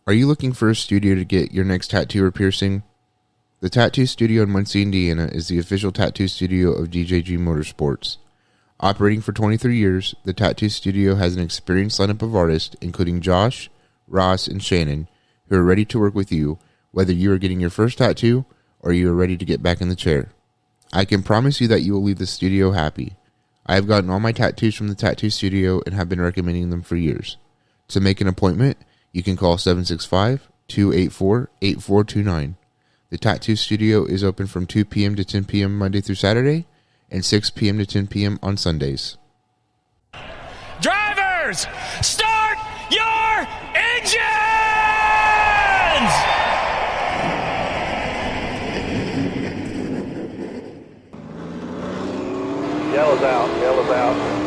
Are you looking for a studio to get your next tattoo or piercing? The Tattoo Studio in Muncie, Indiana is the official tattoo studio of DJG Motorsports. Operating for 23 years, the Tattoo Studio has an experienced lineup of artists, including Josh, Ross, and Shannon, who are ready to work with you, whether you are getting your first tattoo or you are ready to get back in the chair. I can promise you that you will leave the studio happy. I have gotten all my tattoos from the Tattoo Studio and have been recommending them for years. To make an appointment, you can call 765-284-8429. The Tattoo Studio is open from 2 p.m. to 10 p.m. Monday through Saturday and 6 p.m. to 10 p.m. on Sundays. Drivers, start your engines! Yellow's out.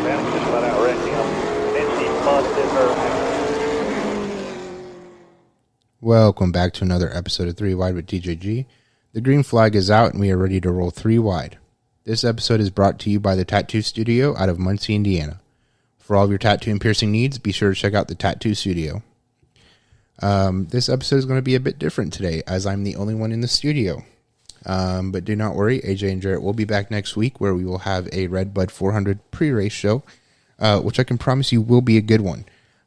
Managed just about outranked him. And she busted her ass. Welcome back to another episode of 3 Wide with DJG. The green flag is out and we are ready to roll 3 wide. This episode is brought to you by the Tattoo Studio out of Muncie, Indiana. For all of your tattoo and piercing needs, be sure to check out the Tattoo Studio. This episode is going to be a bit different today as I'm the only one in the studio. But do not worry, AJ and Jarrett will be back next week where we will have a Red Bud 400 pre-race show, which I can promise you will be a good one.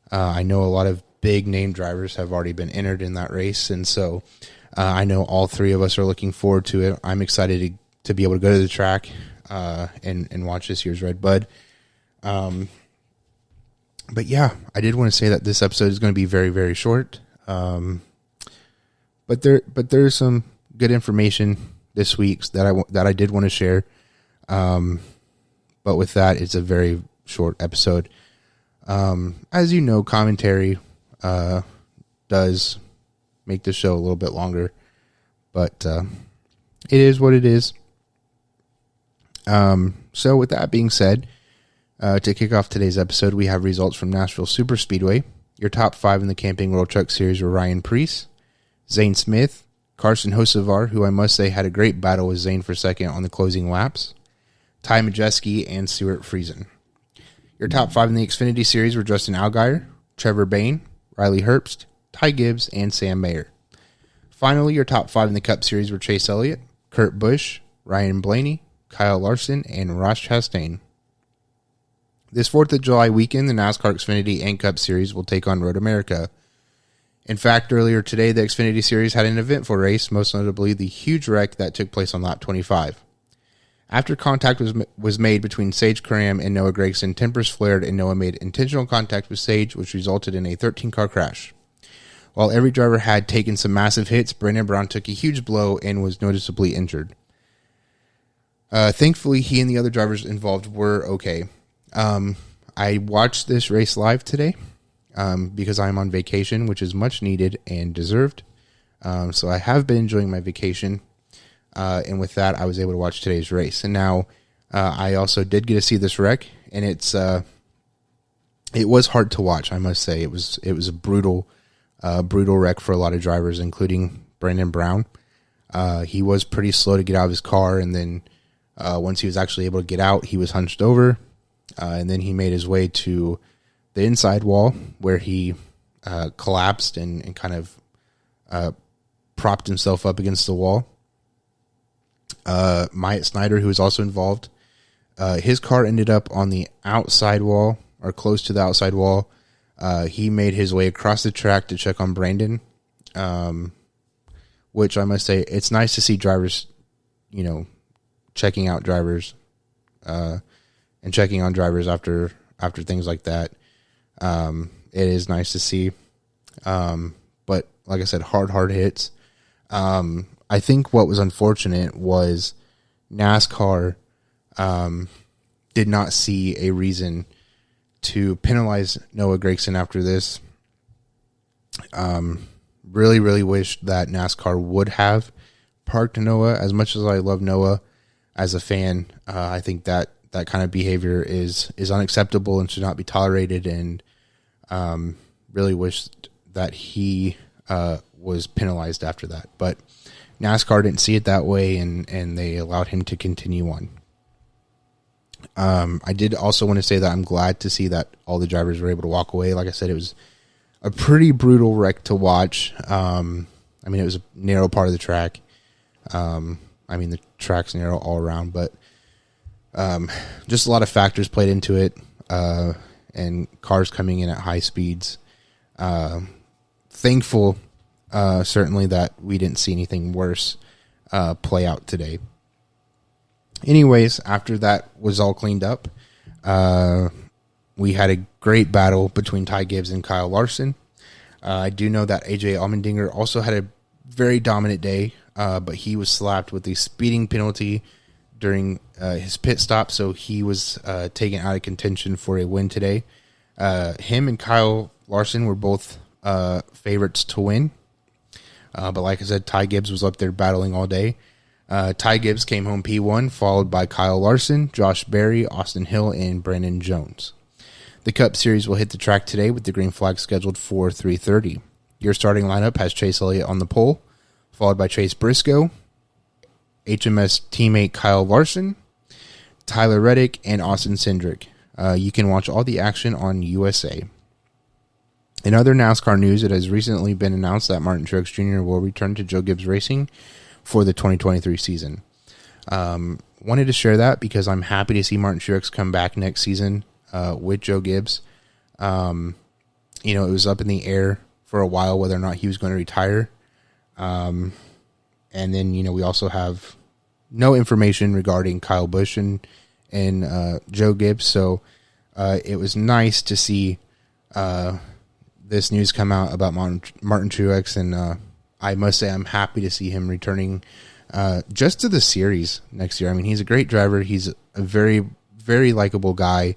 I know a lot of big name drivers have already been entered in that race, and so I know all three of us are looking forward to it. I'm excited to be able to go to the track and watch this year's Red Bud. But yeah, I did want to say that this episode is going to be very, very short. But there's some good information this week that I did want to share. But with that, it's a very short episode. As you know, commentary does make the show a little bit longer, but it is what it is. So with that being said, to kick off today's episode, we have results from Nashville Superspeedway. Your top 5 in the Camping World Truck Series were Ryan Preece, Zane Smith, Carson Hocevar, who I must say had a great battle with Zane for second on the closing laps, Ty Majeski, and Stuart Friesen. Your top 5 in the Xfinity Series were Justin Allgaier, Trevor Bayne, Riley Herbst, Ty Gibbs, and Sam Mayer. Finally, your top 5 in the Cup Series were Chase Elliott, Kurt Busch, Ryan Blaney, Kyle Larson, and Ross Chastain. This 4th of July weekend, the NASCAR Xfinity and Cup Series will take on Road America. In fact, earlier today, the Xfinity Series had an eventful race, most notably the huge wreck that took place on lap 25. After contact was made between Sage Karam and Noah Gragson, tempers flared and Noah made intentional contact with Sage, which resulted in a 13-car crash. While every driver had taken some massive hits, Brandon Brown took a huge blow and was noticeably injured. Thankfully, he and the other drivers involved were okay. I watched this race live today because I'm on vacation, which is much needed and deserved. So I have been enjoying my vacation. And with that, I was able to watch today's race. And now I also did get to see this wreck, and it was hard to watch, I must say. It was a brutal wreck for a lot of drivers, including Brandon Brown. He was pretty slow to get out of his car, and then once he was actually able to get out, he was hunched over, and then he made his way to the inside wall where he collapsed and kind of propped himself up against the wall. Myatt Snyder, who was also involved, his car ended up on the outside wall or close to the outside wall. He made his way across the track to check on Brandon, which I must say, it's nice to see drivers, checking out drivers, and checking on drivers after things like that. It is nice to see. But like I said, hard hits. I think what was unfortunate was NASCAR did not see a reason to penalize Noah Gragson after this. Really wish that NASCAR would have parked Noah. As much as I love Noah as a fan, I think that kind of behavior is unacceptable and should not be tolerated, and really wish that he was penalized after that. But NASCAR didn't see it that way, and they allowed him to continue on. I did also want to say that I'm glad to see that all the drivers were able to walk away. Like I said, it was a pretty brutal wreck to watch. I mean, it was a narrow part of the track. I mean, the track's narrow all around, but just a lot of factors played into it, and cars coming in at high speeds. Thankful, certainly, that we didn't see anything worse play out today. Anyways, after that was all cleaned up, we had a great battle between Ty Gibbs and Kyle Larson. I do know that AJ Allmendinger also had a very dominant day, but he was slapped with a speeding penalty during his pit stop, so he was taken out of contention for a win today. Him and Kyle Larson were both favorites to win, but like I said, Ty Gibbs was up there battling all day. Ty Gibbs came home P1, followed by Kyle Larson, Josh Berry, Austin Hill, and Brandon Jones. The Cup Series will hit the track today with the green flag scheduled for 3:30. Your starting lineup has Chase Elliott on the pole, followed by Chase Briscoe, HMS teammate Kyle Larson, Tyler Reddick, and Austin Cindric. You can watch all the action on USA. In other NASCAR news, it has recently been announced that Martin Truex Jr. will return to Joe Gibbs Racing for the 2023 season. Wanted to share that because I'm happy to see Martin Truex come back next season with Joe Gibbs. It was up in the air for a while whether or not he was going to retire. And then, we also have no information regarding Kyle Busch and Joe Gibbs. So it was nice to see this news come out about Martin Truex, and I must say I'm happy to see him returning just to the series next year. I mean, he's a great driver. He's a very, very likable guy.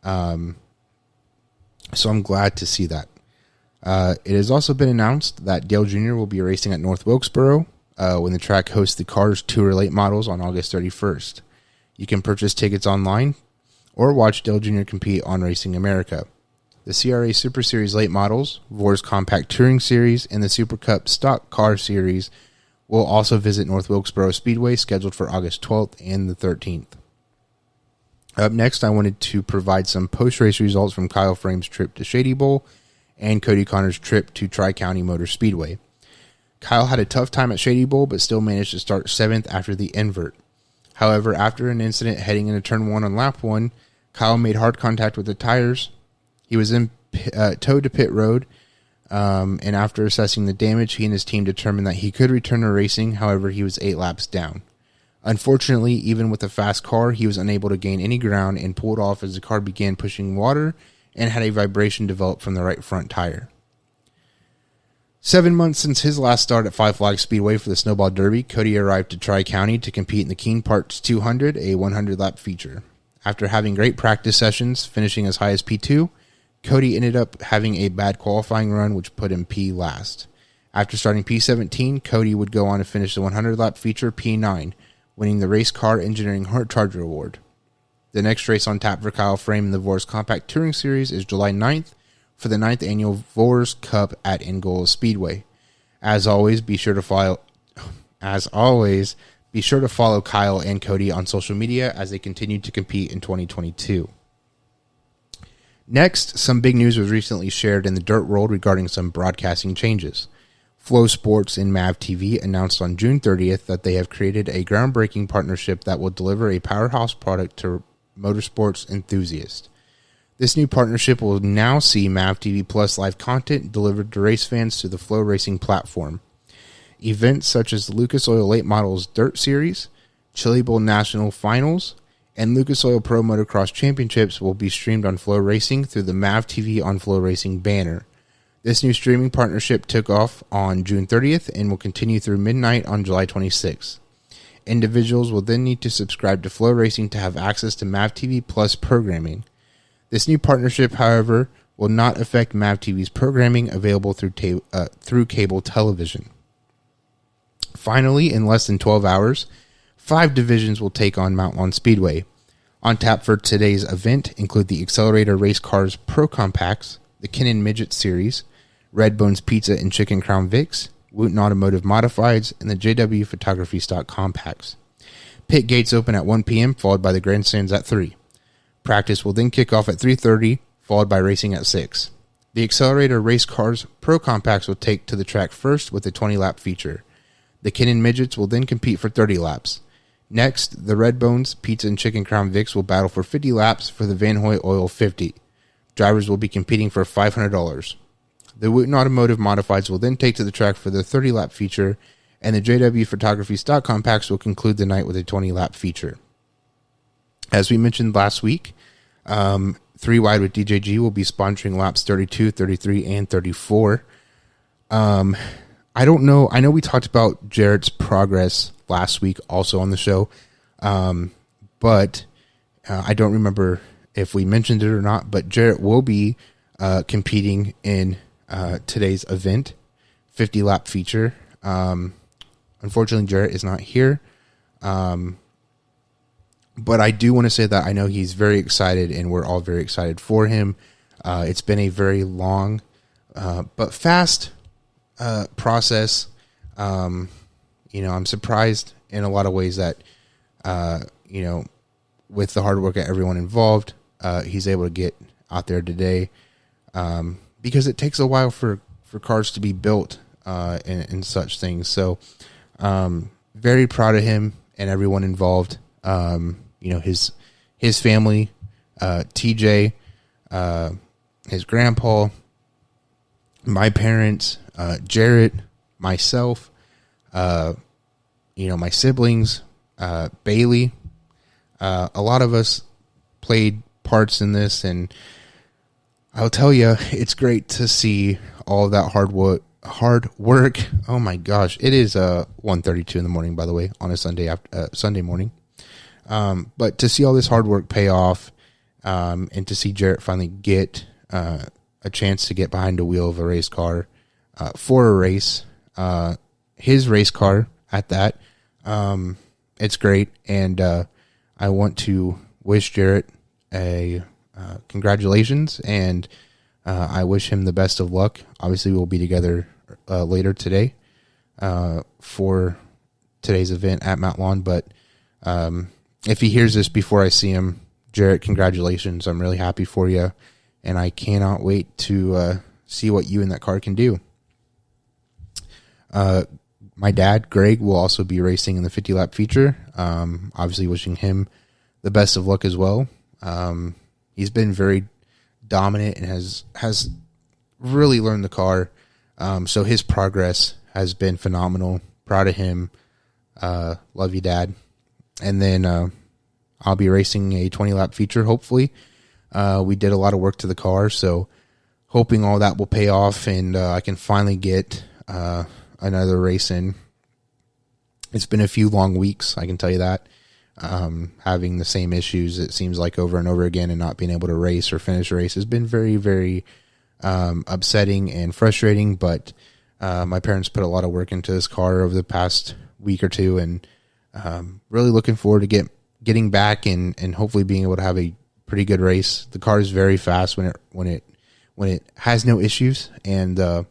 So I'm glad to see that. It has also been announced that Dale Jr. will be racing at North Wilkesboro when the track hosts the Cars Tour Late Models on August 31st. You can purchase tickets online or watch Dale Jr. compete on Racing America. The CRA Super Series Late Models, VOR's Compact Touring Series, and the Super Cup Stock Car Series will also visit North Wilkesboro Speedway, scheduled for August 12th and the 13th. Up next, I wanted to provide some post-race results from Kyle Frame's trip to Shady Bowl and Cody Connor's trip to Tri-County Motor Speedway. Kyle had a tough time at Shady Bowl, but still managed to start 7th after the invert. However, after an incident heading into Turn 1 on Lap 1, Kyle made hard contact with the tires. He was towed to pit road, and after assessing the damage, he and his team determined that he could return to racing. However, he was 8 laps down. Unfortunately, even with a fast car, he was unable to gain any ground and pulled off as the car began pushing water and had a vibration develop from the right front tire. 7 months since his last start at Five Flags Speedway for the Snowball Derby, Kodie arrived to Tri-County to compete in the Keen Parts 200, a 100-lap feature. After having great practice sessions, finishing as high as P2, Kodie ended up having a bad qualifying run, which put him P last. After starting P17, Kodie would go on to finish the 100-lap feature P9, winning the Race Car Engineering Heart Charger Award. The next race on tap for Kyle Frame in the VOR's Compact Touring Series is July 9th for the 9th annual VOR's Cup at Ingold Speedway. As always, be sure to follow Kyle and Kodie on social media as they continue to compete in 2022. Next, some big news was recently shared in the dirt world regarding some broadcasting changes. Flow Sports and MAV TV announced on June 30th that they have created a groundbreaking partnership that will deliver a powerhouse product to motorsports enthusiasts. This new partnership will now see MAV TV Plus live content delivered to race fans through the Flow Racing platform. Events such as the Lucas Oil Late Models Dirt Series, Chili Bowl National Finals, and Lucas Oil Pro Motocross Championships will be streamed on Flow Racing through the MAV TV on Flow Racing banner. This new streaming partnership took off on June 30th and will continue through midnight on July 26th. Individuals will then need to subscribe to Flow Racing to have access to MAV TV Plus programming. This new partnership, however, will not affect MAV TV's programming available through cable television. Finally, in less than 12 hours, 5 divisions will take on Mount Lawn Speedway. On tap for today's event include the Accelerator Race Cars Pro Compacts, the Kinnan Midget Series, Red Bones Pizza and Chicken Crown Vics, Wooten Automotive Modifieds, and the JW Photography Stock Compacts. Pit gates open at 1 p.m., followed by the grandstands at 3. Practice will then kick off at 3:30, followed by racing at 6. The Accelerator Race Cars Pro Compacts will take to the track first with a 20-lap feature. The Kinnan Midgets will then compete for 30 laps. Next, the Red Bones Pizza and Chicken Crown Vics will battle for 50 laps for the Van Hoy Oil 50. Drivers will be competing for $500. The Wooten Automotive Modifieds will then take to the track for the 30-lap feature, and the JW Photography Stock Compacts will conclude the night with a 20-lap feature. As we mentioned last week, 3 Wide with DJG will be sponsoring laps 32, 33, and 34. I don't know. I know we talked about Jarrett's progress last week also on the show, but I don't remember if we mentioned it or not. But Jarrett will be competing in today's event, 50-lap feature. Unfortunately, Jarrett is not here. But I do want to say that I know he's very excited, and we're all very excited for him. It's been a very long but fast process. I'm surprised in a lot of ways that, with the hard work of everyone involved, he's able to get out there today, because it takes a while for cars to be built and such things. So very proud of him and everyone involved. His family, TJ, his grandpa, my parents, Jarrett, myself, my siblings, Bailey. A lot of us played parts in this, and I'll tell you, it's great to see all of that hard work. Oh my gosh, it is 1:32 in the morning, by the way, on a Sunday morning. But to see all this hard work pay off, and to see Jarrett finally get a chance to get behind the wheel of a race car for a race, his race car at that, it's great. And I want to wish Jarrett a congratulations, and I wish him the best of luck. Obviously, we'll be together later today for today's event at Mount Lawn, but if he hears this before I see him, Jarrett, congratulations. I'm really happy for you, and I cannot wait to see what you and that car can do. My dad, Greg, will also be racing in the 50-lap feature. Obviously wishing him the best of luck as well. He's been very dominant and has really learned the car. So his progress has been phenomenal. Proud of him. Love you, Dad. And then I'll be racing a 20-lap feature, hopefully. We did a lot of work to the car, so hoping all that will pay off, and I can finally get another race in. It's been a few long weeks, I can tell you that. Having the same issues, it seems like, over and over again, and not being able to race or finish a race has been very, very upsetting and frustrating, but my parents put a lot of work into this car over the past week or two, and really looking forward to getting back and hopefully being able to have a pretty good race. The car is very fast when it has no issues, and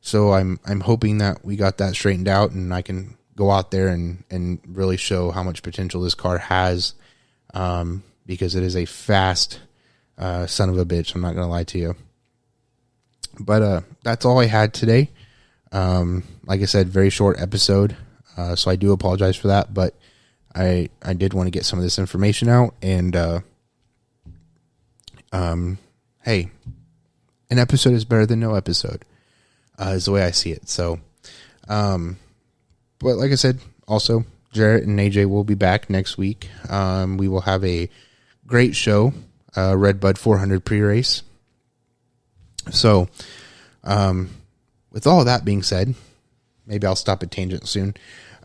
so I'm hoping that we got that straightened out, and I can go out there and really show how much potential this car has, because it is a fast son of a bitch. I'm not going to lie to you. But that's all I had today. Like I said, very short episode, so I do apologize for that, but I did want to get some of this information out, and hey, an episode is better than no episode, is the way I see it. So, but like I said, also, Jarrett and AJ will be back next week. We will have a great show, Red Bud 400 pre-race. So, with all that being said, maybe I'll stop at tangent soon.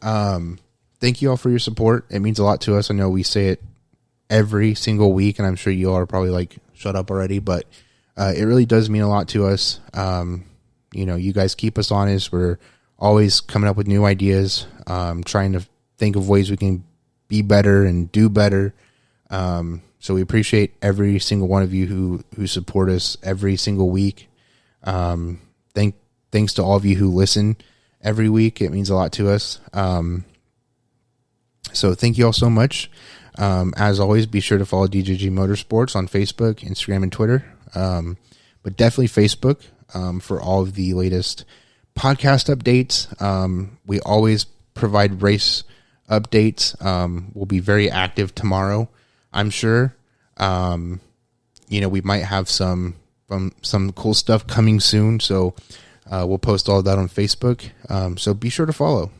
Thank you all for your support. It means a lot to us. I know we say it every single week, and I'm sure you all are probably like, shut up already, but it really does mean a lot to us. You guys keep us honest. We're always coming up with new ideas, trying to think of ways we can be better and do better. So we appreciate every single one of you who support us every single week. Thanks to all of you who listen every week. It means a lot to us. So thank you all so much. As always, be sure to follow DJG Motorsports on Facebook, Instagram, and Twitter. But but definitely Facebook for all of the latest podcast updates. We always provide race updates. We'll be very active tomorrow, I'm sure. We might have some cool stuff coming soon, so we'll post all of that on Facebook. So be sure to follow.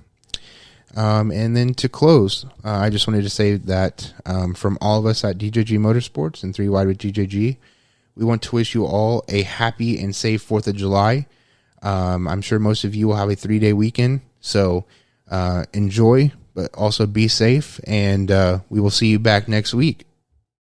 And then to close, I just wanted to say that from all of us at DJG Motorsports and 3 Wide with DJG, we want to wish you all a happy and safe 4th of July. I'm sure most of you will have a 3-day weekend, so enjoy, but also be safe, and we will see you back next week.